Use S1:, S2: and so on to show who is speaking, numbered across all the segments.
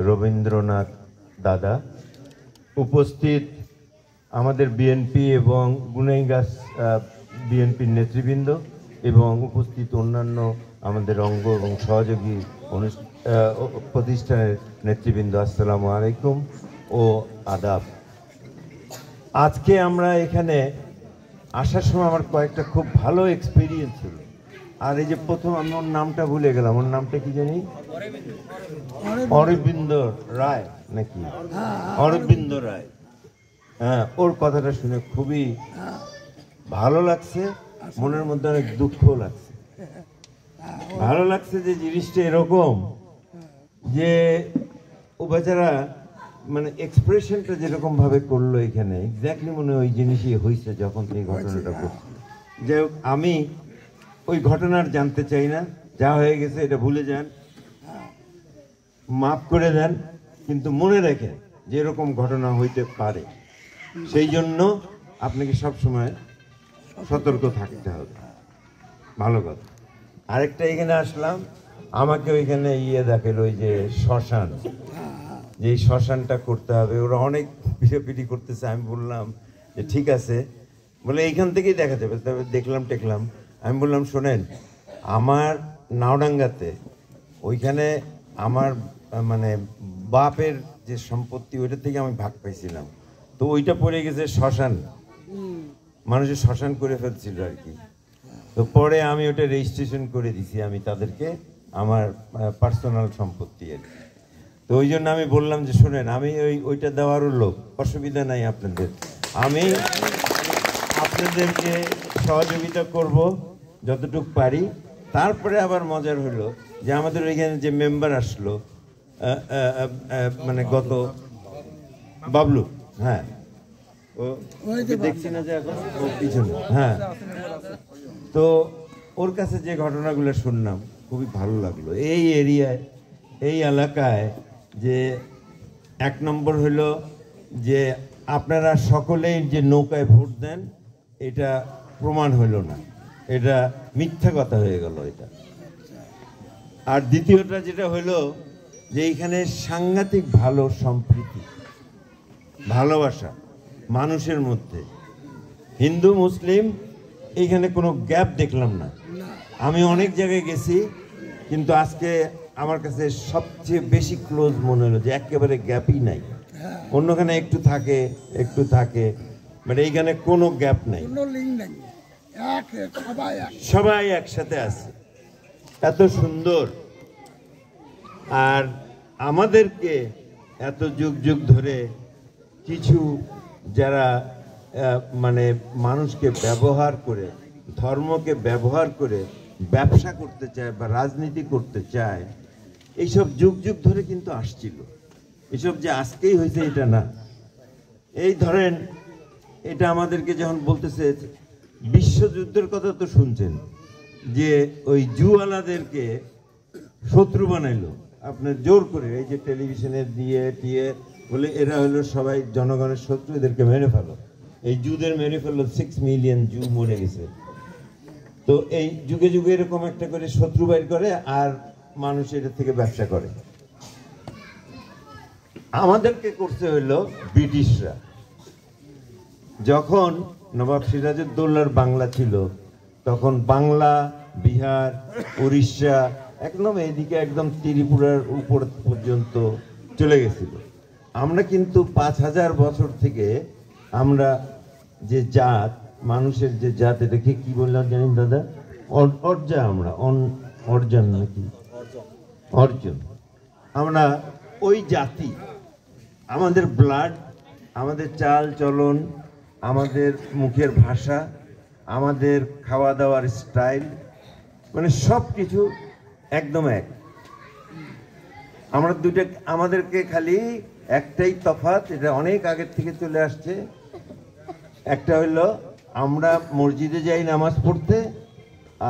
S1: রবীন্দ্রনাথ দাদা, উপস্থিত আমাদের বিএনপি এবং গুনাইগাছ বিএনপির নেতৃবৃন্দ এবং উপস্থিত অন্যান্য আমাদের অঙ্গ এবং সহযোগী প্রতিষ্ঠানের নেতৃবৃন্দ, আসসালামু আলাইকুম ও আদাব। আজকে আমরা এখানে আসার সময় আমার কয়েকটা খুব ভালো এক্সপিরিয়েন্স ছিল। আর এই যে প্রথম আমি ওর নামটা ভুলে গেলাম, ওর নামটা কি জানি, অরবিন্দ রায় নাকি, অরবিন্দ রায়। হ্যাঁ, ওর কথাটা শুনে খুবই ভালো লাগছে, মনের মধ্যে অনেক দুঃখ লাগছে। ভালো লাগছে যে জিনিসটা এরকম যে ও বেচারা মানে এক্সপ্রেশনটা যেরকম ভাবে করলো এখানে, এক্স্যাক্টলি মনে ওই জিনিসই হয়েছে যখন এই ঘটনাটা ঘটছে। যাই হোক, আমি ওই ঘটনার জানতে চাই না, যা হয়ে গেছে এটা ভুলে যান, মাফ করে দেন, কিন্তু মনে রাখেন যে এরকম ঘটনা হইতে পারে, সেই জন্য আপনাকে সবসময় সতর্ক থাকতে হবে। ভালো কথা। আরেকটা, এখানে আসলাম, আমাকে ওইখানে দেখালো ওই যে শ্মশান, যে এই শ্মশানটা করতে হবে, ওরা অনেক পিঠাপিঠি করতেছে। আমি বললাম যে ঠিক আছে, বলে এইখান থেকেই দেখা যাবে। তবে দেখলাম আমি বললাম শোনেন, আমার নাওডাঙ্গাতে ওইখানে আমার মানে বাপের যে সম্পত্তি ওইটা থেকে আমি ভাগ পাইছিলাম, তো ওইটা পড়ে গেছে শ্মশান, মানুষের শ্মশান করে ফেলছিল আর কি। তো পরে আমি ওটা রেজিস্ট্রেশন করে দিছি আমি তাদেরকে, আমার পার্সোনাল সম্পত্তি আর কি। তো ওই জন্য আমি বললাম যে শোনেন, আমি ওইটা দেওয়ারও লোক, অসুবিধা নাই আপনাদের, আমি আপনাদেরকে সহযোগিতা করব যতটুকু পারি। তারপরে আবার মজার হলো যে আমাদের ওইখানে যে মেম্বার আসলো, মানে গত বাবলু, হ্যাঁ ও দেখছি না যে এখন ও পিছনে, হ্যাঁ, তো ওর কাছে যে ঘটনাগুলো শুনলাম খুবই ভালো লাগলো। এই এরিয়ায়, এই এলাকায় যে এক নম্বর হলো যে আপনারা সকলেই যে নৌকায় ভোট দেন, এটা প্রমাণ হলো না, এটা মিথ্যা কথা হয়ে গেল এটা। আর দ্বিতীয়টা যেটা হলো যে এইখানে সাংঘাতিক ভালো সম্প্রীতি, ভালোবাসা মানুষের মধ্যে, হিন্দু মুসলিম এইখানে কোনো গ্যাপ দেখলাম না। আমি অনেক জায়গায় গেছি, কিন্তু আজকে আমার কাছে সবচেয়ে বেশি ক্লোজ মনে হলো যে একেবারে গ্যাপই নাই। অন্যখানে একটু থাকে, বাট এইখানে কোনো গ্যাপ নাই, সবাই একসাথে আছে, এত সুন্দর। আর আমাদেরকে এত যুগ ধরে কিছু যারা মানে মানুষকে ব্যবহার করে, ধর্মকে ব্যবহার করে ব্যবসা করতে চায় বা রাজনীতি করতে চায়, এইসব যুগ ধরে কিন্তু আসছিল। এসব যে আজকেই হয়েছে এটা না। এই ধরেন, এটা আমাদেরকে যখন বলতেছে বিশ্বযুদ্ধের কথা তো শুনছেন, যে ওই জুয়ালাদেরকে শত্রু বানাইলো আপনার জোর করে, এই যে টেলিভিশনে দিয়ে বলে এরা হলো সবাই জনগণের শত্রু, এদেরকে মেরে ফেলো। এই জুদের মেরে ফেললো, 6 মিলিয়ন জু মরে গেছে। তো এই যুগে এরকম একটা করে শত্রু বাইর করে, আর মানুষ এটা থেকে ব্যবসা করে। আমাদেরকে করতে হইলো ব্রিটিশরা। যখন নবাব সিরাজউদ্দৌলার বাংলা ছিল, তখন বাংলা, বিহার, উড়িষ্যা, একদম এইদিকে একদম ত্রিপুরার উপর পর্যন্ত চলে গেছিল। আমরা কিন্তু 5000 বছর থেকে আমরা যে জাত, মানুষের যে জাত, এটাকে কি বললাম জানেন দাদা? অর্জা। আমরা অর্জন নাকি অর্জন, আমরা ওই জাতি। আমাদের ব্লাড, আমাদের চাল চলন, আমাদের মুখের ভাষা, আমাদের খাওয়া দাওয়ার স্টাইল, মানে সব কিছু একদম এক। আমরা দুইটা, আমাদেরকে খালি একটাই তফাৎ, এটা অনেক আগের থেকে চলে আসছে। একটা হইলো আমরা মসজিদে যাই নামাজ পড়তে,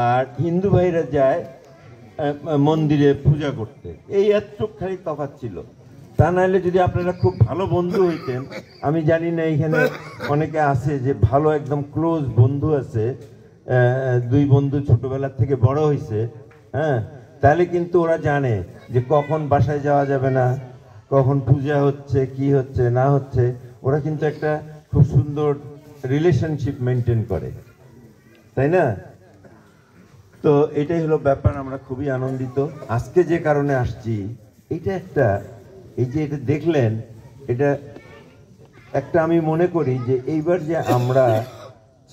S1: আর হিন্দু ভাইরা যায় মন্দিরে পূজা করতে। এই এতটুক খালি তফাৎ ছিল। তা নাহলে যদি আপনারা খুব ভালো বন্ধু হইতেন, আমি জানি না এখানে অনেকে আছে যে ভালো একদম ক্লোজ বন্ধু আছে, দুই বন্ধু ছোটবেলার থেকে বড় হয়েছে, হ্যাঁ, তাহলে কিন্তু ওরা জানে যে কখন বাসায় যাওয়া যাবে না, কখন পূজা হচ্ছে, কি হচ্ছে না হচ্ছে, ওরা কিন্তু একটা খুব সুন্দর রিলেশনশিপ মেনটেন করে, তাই না? তো এটাই হলো ব্যাপার। আমরা খুবই আনন্দিত আজকে যে কারণে আসছি। এটা একটা, এই যে এটা দেখলেন, এটা একটা, আমি মনে করি যে এইবার যে আমরা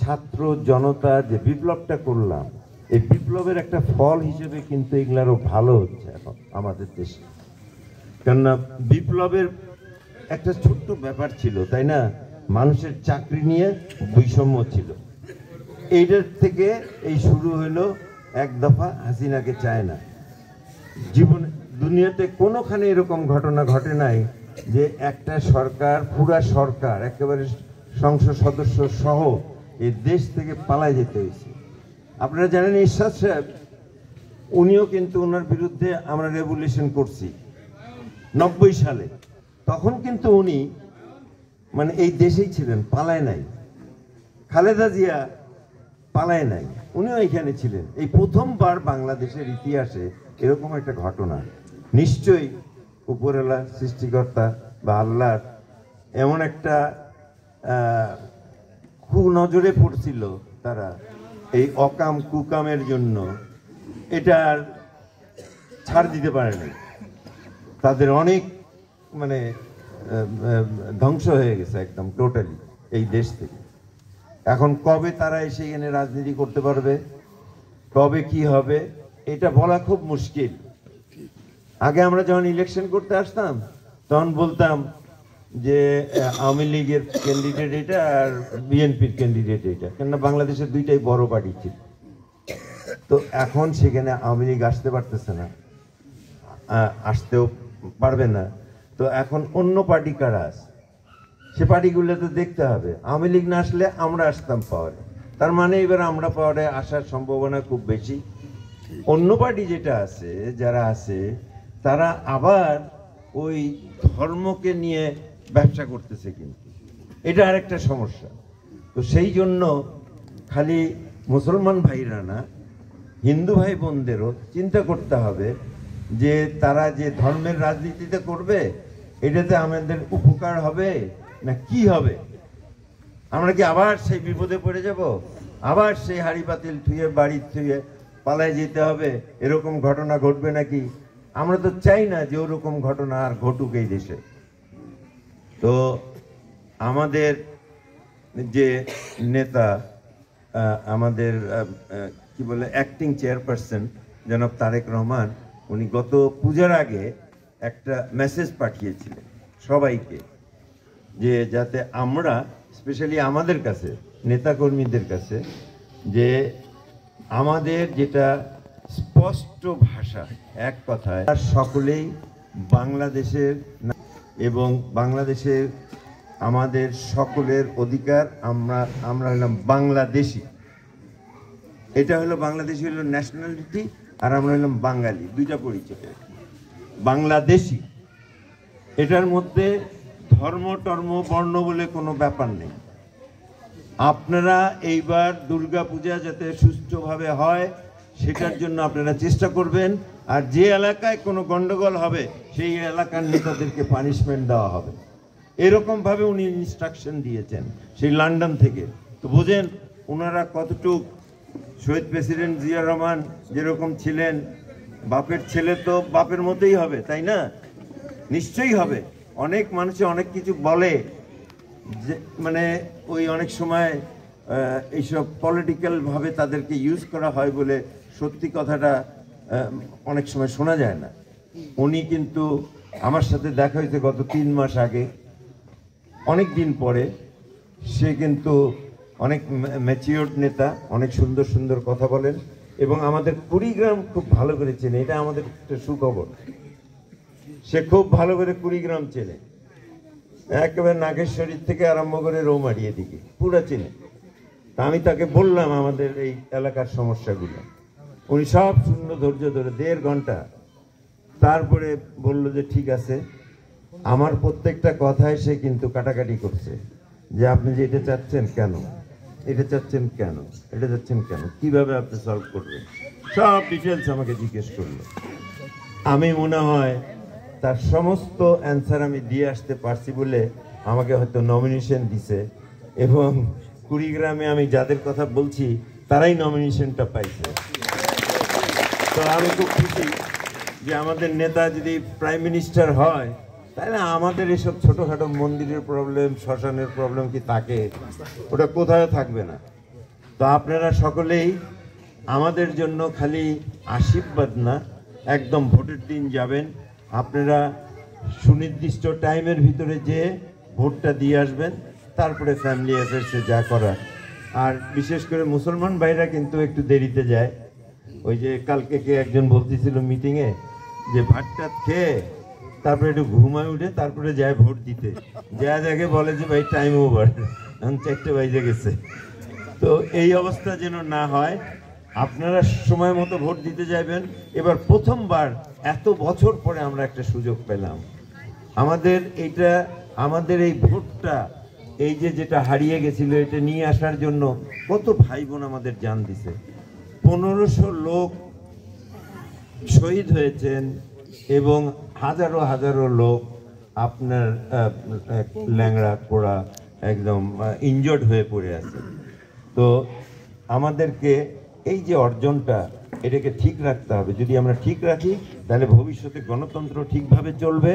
S1: ছাত্র জনতা যে বিপ্লবটা করলাম, এই বিপ্লবের একটা ফল হিসেবে কিন্তু এগুলারও ভালো হচ্ছে এখন আমাদের দেশে। কেননা বিপ্লবের একটা ছোট্ট ব্যাপার ছিল, তাই না? মানুষের চাকরি নিয়ে বৈষম্য ছিল। এইটার থেকে এই শুরু হলো এক দফা হাসিনাকে চায় না। জীবন দুনিয়াতে কোনোখানে এরকম ঘটনা ঘটে নাই যে একটা সরকার, পুরা সরকার একেবারে সংসদ সদস্য সহ এই দেশ থেকে পালায় যেতে হয়েছে। আপনারা জানেন ইরশাদ সাহেব, উনিও কিন্তু ওনার বিরুদ্ধে আমরা রেভলিউশন করছি 90 সালে। তখন কিন্তু উনি মানে এই দেশেই ছিলেন, পালায় নাই। খালেদা জিয়া পালায় নাই, উনিও এখানে ছিলেন। এই প্রথমবার বাংলাদেশের ইতিহাসে এরকম একটা ঘটনা। নিশ্চয়ই উপরওয়ালা সৃষ্টিকর্তা বা আল্লাহর এমন একটা কুনজরে পড়ছিল তারা এই অকাম কুকামের জন্য, এটা আর ছাড় দিতে পারে নাই। তাদের অনেক মানে ধ্বংস হয়ে গেছে একদম টোটালি এই দেশ থেকে। এখন কবে তারা এসে এখানে রাজনীতি করতে পারবে, কবে কি হবে, এটা বলা খুব মুশকিল। আগে আমরা যখন ইলেকশন করতে আসতাম তখন বলতাম যে আওয়ামী লীগের ক্যান্ডিডেট এটা আর বিএনপির ক্যান্ডিডেট এটা, কেননা বাংলাদেশের দুইটাই বড় পার্টি ছিল। তো এখন সেখানে আওয়ামী লীগ আসতে পারতেছে না, আসতেও পারবে না। তো এখন অন্য পার্টি কারা আছে, সে পার্টিগুলো তো দেখতে হবে। আওয়ামী লীগ না আসলে আমরা আসতাম পাওয়ারে, তার মানে এবার আমরা পাওয়ারে আসার সম্ভাবনা খুব বেশি। অন্য পার্টি যেটা আছে, যারা আছে, তারা আবার ওই ধর্মকে নিয়ে ব্যবসা করতেছে, কিন্তু এটা আরেকটা সমস্যা। তো সেই জন্য খালি মুসলমান ভাইরা না, হিন্দু ভাই বোনদেরও চিন্তা করতে হবে যে তারা যে ধর্মের রাজনীতিতে করবে, এটাতে আমাদের উপকার হবে না কি হবে। আমরা কি আবার সেই বিপদে পড়ে যাব, আবার সেই হাড়ি পাতিল থুয়ে বাড়ি থুয়ে পালায় যেতে হবে, এরকম ঘটনা ঘটবে নাকি? আমরা তো চাই না যে ওরকম ঘটনা আর ঘটুক এই দেশে। তো আমাদের যে নেতা, আমাদের কি বলে অ্যাক্টিং চেয়ারপারসন জনাব তারেক রহমান, উনি গত পূজার আগে একটা মেসেজ পাঠিয়েছিলেন সবাইকে, যে যাতে আমরা স্পেশালি আমাদের কাছে নেতাকর্মীদের কাছে, যে আমাদের যেটা স্পষ্ট ভাষা, এক কথায় সকলেই বাংলাদেশের এবং বাংলাদেশের আমাদের সকলের অধিকার। আমরা হলাম বাংলাদেশি, এটা হলো বাংলাদেশি হলো ন্যাশনালিটি, আর আমরা হলাম বাঙালি, দুইটা পরিচয়। বাংলাদেশি, এটার মধ্যে ধর্ম টর্ম বর্ণ বলে কোনো ব্যাপার নেই। আপনারা এইবার দুর্গাপূজা যাতে সুষ্ঠুভাবে হয় সেটার জন্য আপনারা চেষ্টা করবেন। আর যে এলাকায় কোনো গন্ডগোল হবে সেই এলাকার নেতাদেরকে পানিশমেন্ট দেওয়া হবে, এরকমভাবে উনি ইনস্ট্রাকশন দিয়েছেন সেই লন্ডন থেকে। তো বোঝেন ওনারা কতটুক। শহীদ প্রেসিডেন্ট জিয়া রহমান যেরকম ছিলেন, বাপের ছেলে তো বাপের মতোই হবে, তাই না? নিশ্চয়ই হবে। অনেক মানুষে অনেক কিছু বলে, যে মানে ওই অনেক সময় এইসব পলিটিক্যাল ভাবে তাদেরকে ইউজ করা হয় বলে সত্যি কথাটা অনেক সময় শোনা যায় না। উনি কিন্তু আমার সাথে দেখা হয়েছে গত 3 মাস আগে, অনেক দিন পরে। সে কিন্তু অনেক ম্যাচিওর্ড নেতা, অনেক সুন্দর সুন্দর কথা বলেন এবং আমাদের কুড়িগ্রাম খুব ভালো করে চেনে। এটা আমাদের একটা সুখবর। সে খুব ভালো করে কুড়িগ্রাম চেনে, একেবারে নাগেশ্বরীর থেকে আরম্ভ করে রৌমারি এদিকে পুরো চেনে। তা আমি তাকে বললাম আমাদের এই এলাকার সমস্যাগুলো, উনি সব শূন্য ধৈর্য ধরে 1.5 ঘন্টা, তারপরে বলল যে ঠিক আছে। আমার প্রত্যেকটা কথায় সে কিন্তু কাটাকাটি করছে, যে আপনি যে এটা চাচ্ছেন কেন, এটা চাচ্ছেন কেন, এটা চাচ্ছেন কেন, কিভাবে আপনি সলভ করবেন, সব ডিটেলস আমাকে জিজ্ঞেস করলো। আমি মনে হয় তার সমস্ত অ্যান্সার আমি দিয়ে আসতে পারছি বলে আমাকে হয়তো নমিনেশন দিছে, এবং কুড়িগ্রামে আমি যাদের কথা বলছি তারাই নমিনেশনটা পাইছে। তো আমি খুব খুশি যে আমাদের নেতা যদি প্রাইম মিনিস্টার হয়, তাহলে আমাদের এসব ছোটোখাটো মন্দিরের প্রবলেম, শ্মশানের প্রবলেম কি থাকে? ওটা কোথাও থাকবে না। তো আপনারা সকলেই আমাদের জন্য খালি আশীর্বাদ না, একদম ভোটের দিন যাবেন, আপনারা সুনির্দিষ্ট টাইমের ভিতরে যে ভোটটা দিয়ে আসবেন, তারপরে ফ্যামিলি অ্যাফেয়ার্সে যা করার। আর বিশেষ করে মুসলমান ভাইরা কিন্তু একটু দেরিতে যায়। ওই যে কালকে কে একজন বলতেছিল মিটিংয়ে যে ভাতটা খেয়ে তারপরে একটু ঘুমায় উঠে তারপরে যায় ভোট দিতে, যা দেখে বলে যে ভাই টাইম ওভার, এখন 4টে বাজে গেছে। তো এই অবস্থা যেন না হয়, আপনারা সময় মতো ভোট দিতে যাবেন। এবার প্রথমবার এত বছর পরে আমরা একটা সুযোগ পেলাম, আমাদের এই ভোটটা, এই যে যেটা হারিয়ে গেছিল, এটা নিয়ে আসার জন্য কত ভাই বোন আমাদের জান দিছে। 1500 লোক শহীদ হয়েছেন এবং হাজারো হাজারো লোক আপনার ল্যাংড়া পোড়া একদম ইনজর্ড হয়ে পড়ে আছে। তো আমাদেরকে এই যে অর্জনটা, এটাকে ঠিক রাখতে হবে। যদি আমরা ঠিক রাখি, তাহলে ভবিষ্যতে গণতন্ত্র ঠিকভাবে চলবে,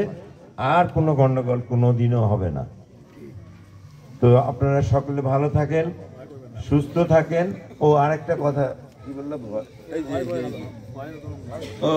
S1: আর কোনো গণ্ডগোল কোনো দিনও হবে না। তো আপনারা সকলে ভালো থাকেন, সুস্থ থাকেন। ও আরেকটা কথা কি বললাম, ও